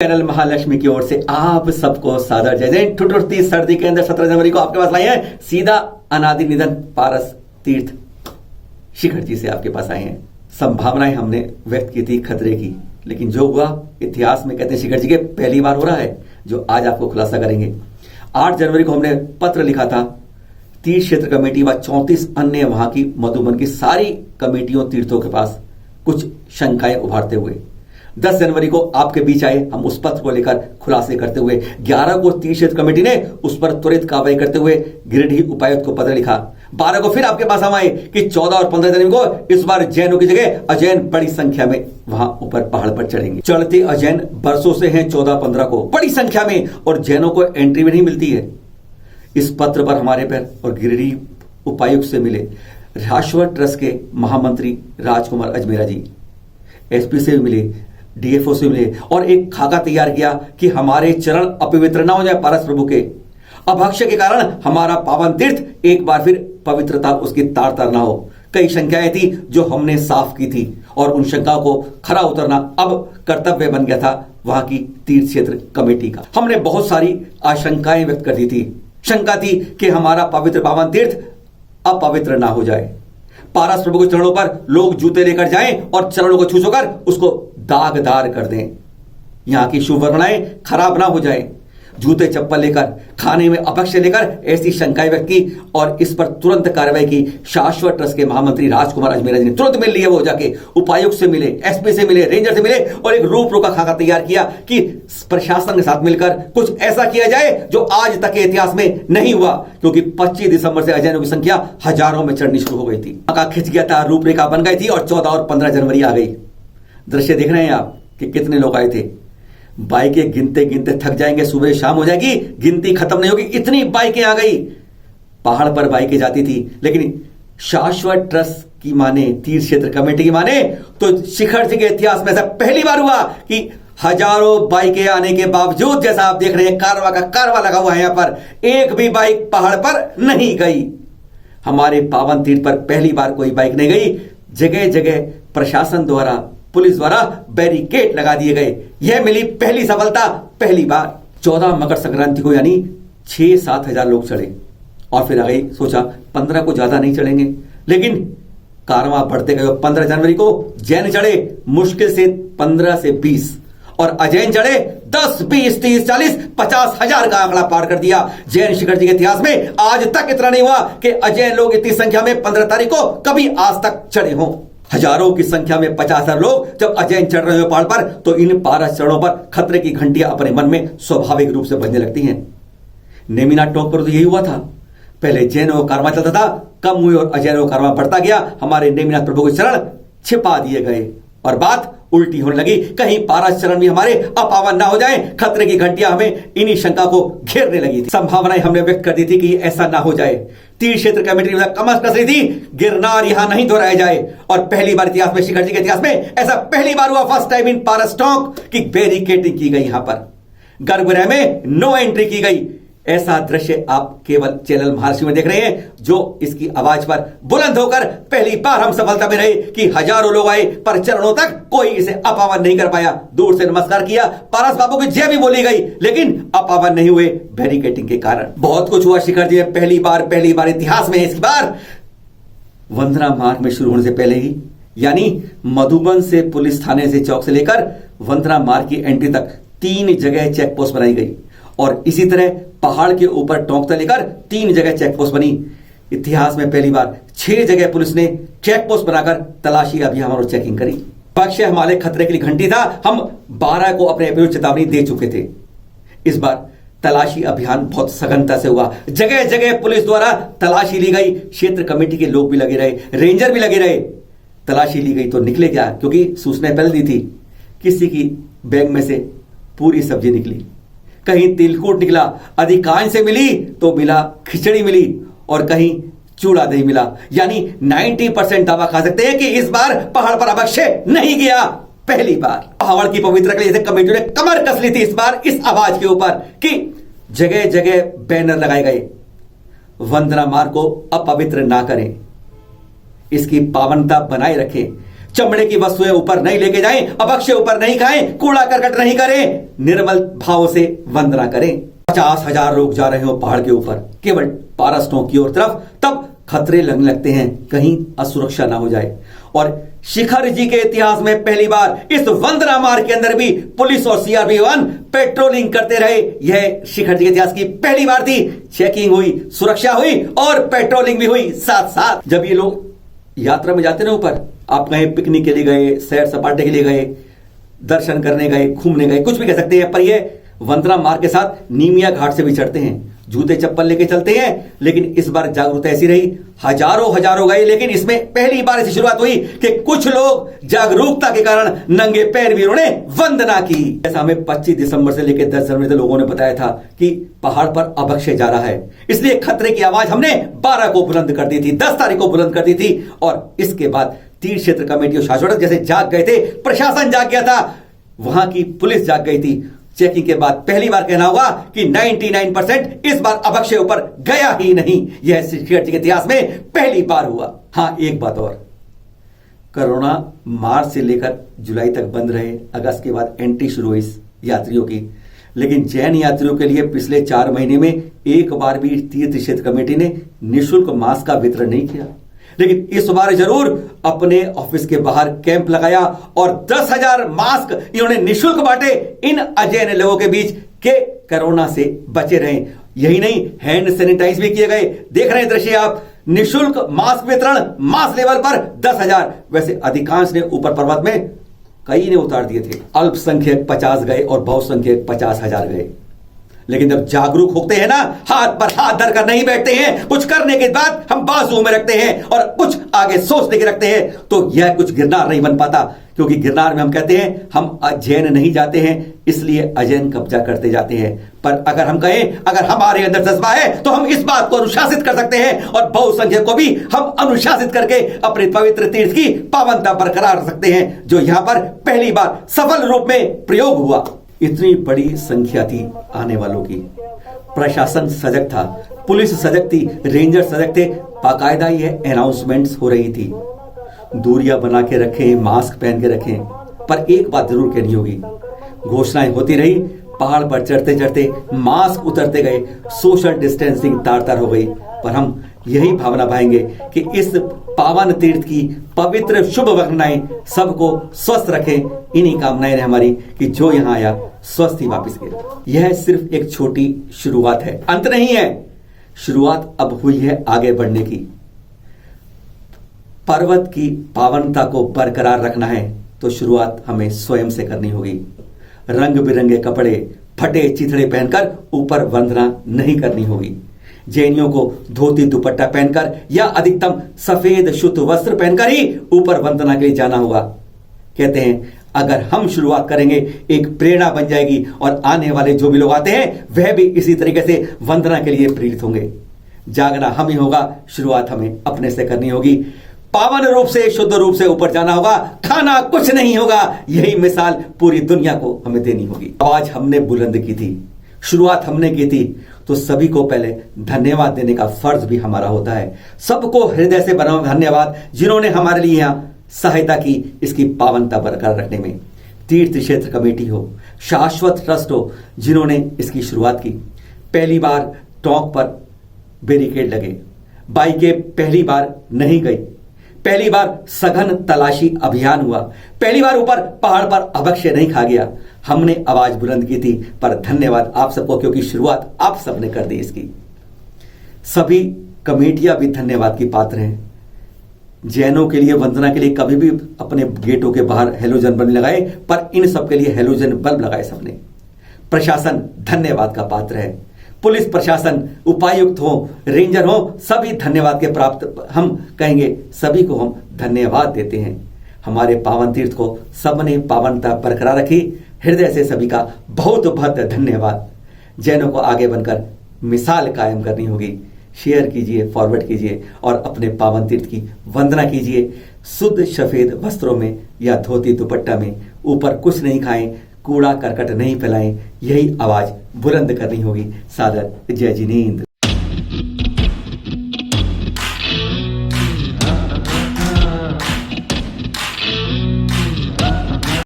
Channel Mahalakshmi की ओर से आप सबको सादर जय जय। ठुठुरती सर्दी के अंदर 17 जनवरी को आपके पास आए हैं सीधा अनादि निधन पारस तीर्थ शिखर जी से आपके पास आए हैं। संभावनाएं हमने व्यक्त की थी खतरे की, लेकिन जो हुआ इतिहास में कहते हैं शिखर जी के पहली बार हो रहा है, जो आज आपको खुलासा करेंगे। 8 जनवरी को हमने पत्र लिखा था तीर्थ क्षेत्र कमेटी व 34 अन्य वहां की मधुबन की सारी कमेटियों तीर्थों के पास कुछ शंकाएं उभारते हुए 10 जनवरी को आपके बीच आए। हम उस पत्र को लेकर खुलासे करते हुए 11 को तीर्थ क्षेत्र कमेटी ने उस पर त्वरित कार्रवाई करते हुए गिरिडीह उपायुक्त को पत्र लिखा। 12 को फिर आपके पास हम आए कि 14 और 15 जनवरी को इस बार जैनों की जगह अजैन बड़ी संख्या में वहां ऊपर पहाड़ पर चढ़ेंगे। चढ़ते अजैन बरसों से हैं 14-15 को बड़ी संख्या में, और जैनों को एंट्री भी नहीं मिलती है। इस पत्र पर हमारे पर और गिरिडीह उपायुक्त से मिले राष्ट्र ट्रस्ट के महामंत्री राजकुमार अजमेरा जी, एसपी से भी मिले, डीएफओ से मिले और एक खाका तैयार किया कि हमारे चरण अपवित्र ना हो जाए पारस प्रभु के अभक्ष्य के कारण हमारा पावन तीर्थ एक बार फिर पवित्रता उसकी तार तार ना हो। कई शंकाएं थी जो हमने साफ की थी और उन शंकाओं को खरा उतरना अब कर्तव्य बन गया था वहां की तीर्थ क्षेत्र कमेटी का। हमने बहुत सारी आशंकाएं व्यक्त कर दी थी। शंका थी कि हमारा पवित्र पावन तीर्थ अपवित्र ना हो जाए, पारस प्रभु के चरणों पर लोग जूते लेकर जाएं और चरणों को छू छूकर उसको दागदार कर दें, यहां की शुभ वर्णाएं खराब ना हो जाए। जूते चप्पल लेकर खाने में अपक्ष्य लेकर ऐसी शंकाएं व्यक्त की और इस पर तुरंत कार्रवाई की। शाश्वत ट्रस्ट के महामंत्री राजकुमार अजमेरा जी ने तुरंत मिल लिया, वो जाके उपायुक्त से मिले, एसपी से मिले, रेंजर से मिले और एक रूपरेखा खाका तैयार किया कि प्रशासन के साथ मिलकर कुछ ऐसा किया जाए जो आज तक के इतिहास में नहीं हुआ, क्योंकि 25 दिसंबर से अजैनों की संख्या हजारों में चढ़नी शुरू हो गई थी। खिंच गया था, रूपरेखा बन गई थी और 14 और 15 जनवरी आ गई। दृश्य देख रहे हैं आप कि कितने लोग आए थे। बाइकें गिनते गिनते थक जाएंगे, सुबह शाम हो जाएगी, गिनती खत्म नहीं होगी, इतनी बाइकें आ गई। पहाड़ पर बाइकें जाती थी, लेकिन शाश्वत ट्रस्ट की माने, तीर्थ क्षेत्र कमेटी की माने तो शिखर जी के इतिहास में ऐसा पहली बार हुआ कि हजारों बाइकें आने के बावजूद, जैसा आप देख रहे हैं कारवा का कारवा लगा हुआ है यहां पर, एक भी बाइक पहाड़ पर नहीं गई। हमारे पावन तीर्थ पर पहली बार कोई बाइक नहीं गई। जगह जगह प्रशासन द्वारा, पुलिस द्वारा बैरिकेड लगा दिए गए। यह मिली पहली सफलता, पहली बार। 14 मकर संक्रांति को यानी 6-7 हजार लोग चढ़े और फिर आ गई, सोचा 15 को ज्यादा नहीं चढ़ेंगे, लेकिन कारवां बढ़ते गए। 15 जनवरी को जैन चढ़े मुश्किल से 15 से 20 और अजैन चढ़े 10, 20, 30, 40, 50 हजार का आंकड़ा पार कर दिया। जैन शिखर जी के इतिहास में आज तक इतना नहीं हुआ कि अजैन लोग इतनी संख्या में 15 तारीख को कभी आज तक चढ़े हों। हजारों की संख्या में 50,000 लोग जब अजैन चढ़ रहे हो पहाड़ पर, तो इन पारस चरणों पर खतरे की घंटियां अपने मन में स्वाभाविक रूप से बजने लगती हैं। नेमिनाथ टॉप पर तो यही हुआ था। पहले जैनों का कारवां चलता था, कम हुए और अजैनों का कारवां बढ़ता गया। हमारे नेमिनाथ प्रभु के चरण छिपा दिए गए और बात उल्टी होने लगी। कहीं पारस चरण भी हमारे अपावन ना हो जाए, खतरे की घंटियां हमें इन्हीं शंका को घेरने लगी थी। संभावनाएं हमने व्यक्त कर दी थी कि ऐसा ना हो जाए। तीर्थ क्षेत्र कमेटी ने कमर कस रही थी, गिरनार यहां नहीं दोहराया जाए। और पहली बार इतिहास में, शिखर जी के इतिहास में ऐसा पहली बार हुआ, first time in Paras talk, कि बैरिकेडिंग की गई। यहां पर गर्भगृह में नो एंट्री की गई। ऐसा दृश्य आप केवल चैनल महालक्ष्मी में देख रहे हैं, जो इसकी आवाज पर बुलंद होकर पहली बार हम सफलता में रहे कि हजारों लोग आए पर चरणों तक कोई इसे अपावन नहीं कर पाया। दूर से नमस्कार किया, पारस बाबू की जय भी बोली गई, लेकिन अपावन नहीं हुए बैरिकेडिंग के कारण। बहुत कुछ हुआ शिखर जी में पहली बार इतिहास में। इसकी बार वंदना मार्ग में शुरू होने से पहले ही, यानी मधुबन से पुलिस थाने से चौक से लेकर वंदना मार्ग की एंट्री तक 3 जगह चेक पोस्ट बनाई गई और इसी तरह पहाड़ के ऊपर टोंक तक लेकर 3 जगह चेक पोस्ट बनी। इतिहास में पहली बार 6 जगह पुलिस ने चेक पोस्ट बनाकर तलाशी अभियान और चेकिंग करी। पक्ष हमारे खतरे के लिए घंटी था। हम 12 को अपने अपनी चेतावनी दे चुके थे। इस बार तलाशी अभियान बहुत सघनता से हुआ। जगह जगह पुलिस द्वारा तलाशी ली गई, क्षेत्र कमेटी के लोग भी लगे रहे, रेंजर भी लगे रहे। तलाशी ली गई तो निकले क्या, क्योंकि सूचना पहले दी थी। किसी की बैग में से पूरी सब्जी निकली, कहीं तिलकुट निकला, अधिकांश से मिली तो मिला खिचड़ी मिली और कहीं चूड़ा दही मिला। यानी 90% दावा खा सकते हैं कि इस बार पहाड़ पर अभक्ष्य नहीं गया। पहली बार पहाड़ की पवित्रता के लिए कमेटी ने कमर कस ली थी इस बार इस आवाज के ऊपर कि जगह जगह बैनर लगाए गए, वंदना मार्ग को अपवित्र ना करें, इसकी पावनता बनाए रखें। चमड़े की वस्तुएं ऊपर नहीं लेके जाएं, अभक्ष्य ऊपर नहीं खाएं, कूड़ा करकट नहीं करें, निर्मल भाव से वंदना करें। 50,000 लोग जा रहे हो पहाड़ के ऊपर केवल पारस टोंक की ओर तरफ, तब खतरे लगने लगते हैं कहीं असुरक्षा ना हो जाए। और शिखर जी के इतिहास में पहली बार इस वंदना मार्ग के अंदर भी पुलिस और CRP-1 पेट्रोलिंग करते रहे। यह शिखर जी के इतिहास की पहली बार थी। चेकिंग हुई, सुरक्षा हुई और पेट्रोलिंग भी हुई साथ साथ। जब ये लोग यात्रा में जाते ना ऊपर, आप कहीं पिकनिक के लिए गए, सैर सपाटे के लिए गए, दर्शन करने गए, घूमने गए, कुछ भी कह सकते हैं, पर यह वंदना मार्ग के साथ नीमिया घाट से भी चढ़ते हैं, जूते चप्पल लेके चलते हैं। लेकिन इस बार जागरूकता ऐसी रही, हजारों गए, लेकिन इसमें पहली बार ऐसी शुरुआत हुई कि कुछ लोग जागरूकता के कारण नंगे पैर भी उन्होंने वंदना की। ऐसा हमें 25 दिसंबर से लेकर 10 जनवरी तक लोगों ने बताया था कि पहाड़ पर अभक्ष्य जा रहा है, इसलिए खतरे की आवाज हमने 12 को बुलंद कर दी थी, 10 तारीख को बुलंद कर दी थी। और इसके बाद तीर्थ क्षेत्र कमेटी और शासक जैसे जाग गए थे, प्रशासन जाग गया था, वहां की पुलिस जाग गई थी। चेकिंग के बाद पहली बार कहना होगा कि 99% इस बार अभक्ष्य ऊपर गया ही नहीं। यह शिखर जी के इतिहास में पहली बार हुआ। हां, एक बात और, कोरोना मार्च से लेकर जुलाई तक बंद रहे, अगस्त के बाद एंट्री शुरू हुई यात्रियों की, लेकिन जैन यात्रियों के लिए पिछले 4 महीने में एक बार भी तीर्थ क्षेत्र कमेटी ने निःशुल्क मास्क का वितरण नहीं किया। लेकिन इस बार जरूर अपने ऑफिस के बाहर कैंप लगाया और 10,000 मास्क इन्होंने निःशुल्क बांटे इन अजैन लोगों के बीच के कोरोना से बचे रहे। यही नहीं, हैंड सैनिटाइज भी किए गए। देख रहे हैं दृश्य आप, निःशुल्क मास्क वितरण मास लेवल पर 10,000। वैसे अधिकांश ने ऊपर पर्वत में कई ने उतार दिए थे, अल्पसंख्यक 50 गए और बहुसंख्यक 50,000 गए। लेकिन जब जागरूक होते हैं ना, हाथ पर हाथ धरकर नहीं बैठते हैं, कुछ करने के बाद हम बाजू में रखते हैं और कुछ आगे सोचने के रखते हैं, तो यह कुछ गिरनार नहीं बन पाता। क्योंकि गिरनार में हम कहते हैं हम अजैन नहीं जाते हैं, इसलिए अजैन कब्जा करते जाते हैं। पर अगर हम कहें, अगर हमारे अंदर जज्बा है तो हम इस बात को अनुशासित कर सकते हैं और बहुसंख्यक को भी हम अनुशासित करके अपने पवित्र तीर्थ की पावनता बरकरार रख सकते हैं, जो यहां पर पहली बार सफल रूप में प्रयोग हुआ। इतनी बड़ी संख्या थी आने वालों की, प्रशासन सजग था, पुलिस सजग थी, रेंजर सजग थे, बाकायदा ये अनाउंसमेंट्स हो रही थी, दूरियां बना के रखें, मास्क पहन के रखें। पर एक बात जरूर कहनी होगी, घोषणाएं होती रही, पहाड़ पर चढ़ते चढ़ते मास्क उतरते गए, सोशल डिस्टेंसिंग तार तार हो गई। पर हम यही भावना पाएंगे कि इस पावन तीर्थ की पवित्र शुभ भावनाएं सबको स्वस्थ रखें। इन्हीं कामनाएं रहे हमारी कि जो यहां आया स्वस्थ ही वापस गया। यह सिर्फ एक छोटी शुरुआत है, अंत नहीं है। शुरुआत अब हुई है आगे बढ़ने की। पर्वत की पावनता को बरकरार रखना है तो शुरुआत हमें स्वयं से करनी होगी। रंग बिरंगे कपड़े, फटे चिथड़े पहनकर ऊपर वंदना नहीं करनी होगी। जैनियों को धोती दुपट्टा पहनकर या अधिकतम सफेद शुद्ध वस्त्र पहनकर ही ऊपर वंदना के लिए जाना होगा। कहते हैं अगर हम शुरुआत करेंगे एक प्रेरणा बन जाएगी और आने वाले जो भी लोग आते हैं वह भी इसी तरीके से वंदना के लिए प्रेरित होंगे। जागना हम ही होगा, शुरुआत हमें अपने से करनी होगी। पावन रूप से, शुद्ध रूप से ऊपर जाना होगा, खाना कुछ नहीं होगा। यही मिसाल पूरी दुनिया को हमें देनी होगी। आवाज हमने बुलंद की थी, शुरुआत हमने की थी, तो सभी को पहले धन्यवाद देने का फर्ज भी हमारा होता है। सबको हृदय से बना धन्यवाद जिन्होंने हमारे लिए यहां सहायता की इसकी पावनता बरकरार रखने में। तीर्थ क्षेत्र कमेटी हो, शाश्वत ट्रस्ट हो, जिन्होंने इसकी शुरुआत की। पहली बार टोंक पर बैरिकेड लगे, बाइकें पहली बार नहीं गई, पहली बार सघन तलाशी अभियान हुआ, पहली बार ऊपर पहाड़ पर अभक्ष्य नहीं खा गया। हमने आवाज बुलंद की थी, पर धन्यवाद आप सबको, क्योंकि शुरुआत आप सबने कर दी इसकी। सभी कमेटियां भी धन्यवाद की पात्र हैं। जैनों के लिए वंदना के लिए कभी भी अपने गेटों के बाहर हेलोजन बल्ब लगाए, पर इन सब के लिए हेलोजन बल्ब लगाए सबने। प्रशासन धन्यवाद का पात्र है। पुलिस प्रशासन, उपायुक्त हो, रेंजर हो, सभी धन्यवाद के प्राप्त। हम कहेंगे सभी को हम धन्यवाद देते हैं। हमारे पावन तीर्थ को सबने पावनता बरकरार रखी। हृदय से सभी का बहुत बहुत धन्यवाद। जैनों को आगे बनकर मिसाल कायम करनी होगी। शेयर कीजिए, फॉरवर्ड कीजिए और अपने पावन तीर्थ की वंदना कीजिए। शुद्ध सफेद वस्त्रों में या धोती दुपट्टा में, ऊपर कुछ नहीं खाएं, कूड़ा करकट नहीं फैलाएं। यही आवाज बुलंद करनी होगी। सादर जय जिनेंद्र।